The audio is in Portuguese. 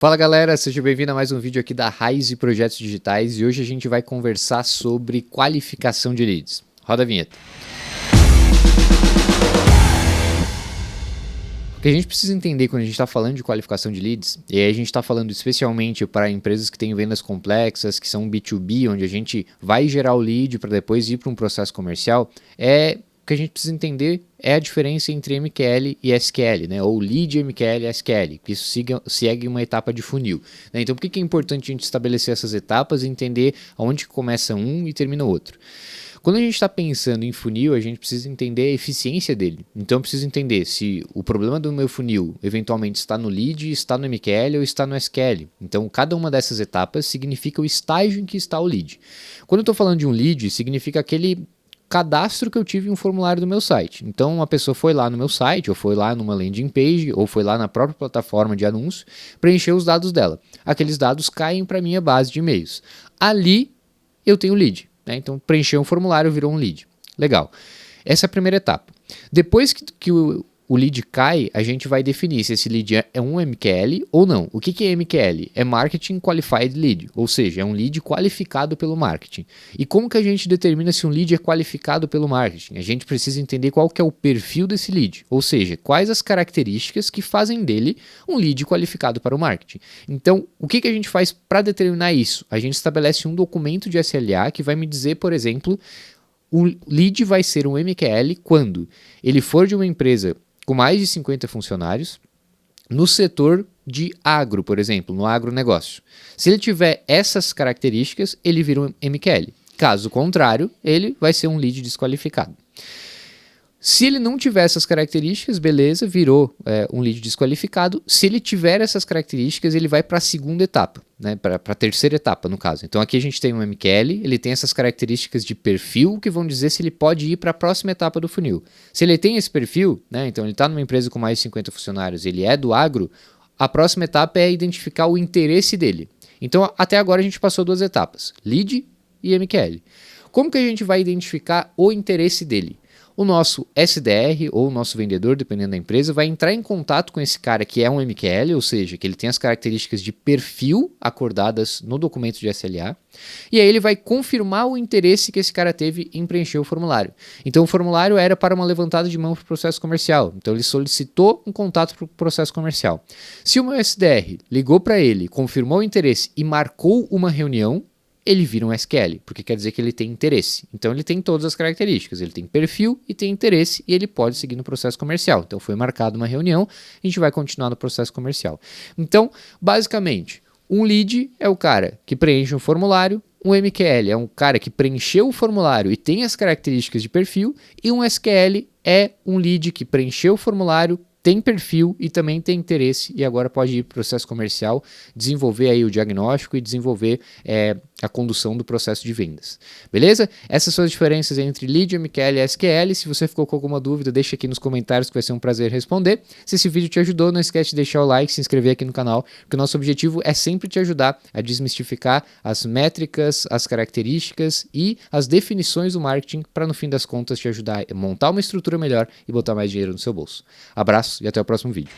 Fala galera, seja bem-vindo a mais um vídeo aqui da Raiz e Projetos Digitais e hoje a gente vai conversar sobre qualificação de leads. Roda a vinheta. O que a gente precisa entender quando a gente está falando de qualificação de leads, e aí a gente está falando especialmente para empresas que têm vendas complexas, que são B2B, onde a gente vai gerar o lead para depois ir para um processo comercial, o que a gente precisa entender é a diferença entre MQL e SQL, né? Ou lead, MQL e SQL, que isso segue uma etapa de funil, né? Então, por que é importante a gente estabelecer essas etapas e entender aonde começa um e termina o outro? Quando a gente está pensando em funil, a gente precisa entender a eficiência dele. Então, eu preciso entender se o problema do meu funil eventualmente está no lead, está no MQL ou está no SQL. Então, cada uma dessas etapas significa o estágio em que está o lead. Quando eu estou falando de um lead, significa aquele cadastro que eu tive em um formulário do meu site. Então, uma pessoa foi lá no meu site, ou foi lá numa landing page, ou foi lá na própria plataforma de anúncio, preencheu os dados dela. Aqueles dados caem para a minha base de e-mails. Ali, eu tenho lead, né? Então, preencheu um formulário, virou um lead. Legal. Essa é a primeira etapa. Depois que o lead cai, a gente vai definir se esse lead é um MQL ou não. O que é MQL? É Marketing Qualified Lead, ou seja, é um lead qualificado pelo marketing. E como que a gente determina se um lead é qualificado pelo marketing? A gente precisa entender qual que é o perfil desse lead, ou seja, quais as características que fazem dele um lead qualificado para o marketing. Então, o que a gente faz para determinar isso? A gente estabelece um documento de SLA que vai me dizer, por exemplo, o lead vai ser um MQL quando ele for de uma empresa com mais de 50 funcionários, no setor de agro, por exemplo, no agronegócio. Se ele tiver essas características, ele vira um MQL. Caso contrário, ele vai ser um lead desqualificado. Se ele não tiver essas características, beleza, virou um lead desqualificado. Se ele tiver essas características, ele vai para a segunda etapa, né, para a terceira etapa, no caso. Então aqui a gente tem um MQL, ele tem essas características de perfil que vão dizer se ele pode ir para a próxima etapa do funil. Se ele tem esse perfil, né, então ele está numa empresa com mais de 50 funcionários, ele é do agro, a próxima etapa é identificar o interesse dele. Então até agora a gente passou duas etapas, lead e MQL. Como que a gente vai identificar o interesse dele? O nosso SDR ou o nosso vendedor, dependendo da empresa, vai entrar em contato com esse cara que é um MQL, ou seja, que ele tem as características de perfil acordadas no documento de SLA, e aí ele vai confirmar o interesse que esse cara teve em preencher o formulário. Então o formulário era para uma levantada de mão para o processo comercial, então ele solicitou um contato para o processo comercial. Se o meu SDR ligou para ele, confirmou o interesse e marcou uma reunião, ele vira um SQL, porque quer dizer que ele tem interesse. Então ele tem todas as características, ele tem perfil e tem interesse e ele pode seguir no processo comercial. Então foi marcada uma reunião, a gente vai continuar no processo comercial. Então, basicamente, um lead é o cara que preenche um formulário, um MQL é um cara que preencheu o formulário e tem as características de perfil, e um SQL é um lead que preencheu o formulário, tem perfil e também tem interesse e agora pode ir para o processo comercial, desenvolver aí o diagnóstico e desenvolver a condução do processo de vendas. Beleza? Essas são as diferenças entre lead, MQL e SQL. Se você ficou com alguma dúvida, deixa aqui nos comentários que vai ser um prazer responder. Se esse vídeo te ajudou, não esquece de deixar o like, se inscrever aqui no canal, porque o nosso objetivo é sempre te ajudar a desmistificar as métricas, as características e as definições do marketing para no fim das contas te ajudar a montar uma estrutura melhor e botar mais dinheiro no seu bolso. Abraço e até o próximo vídeo.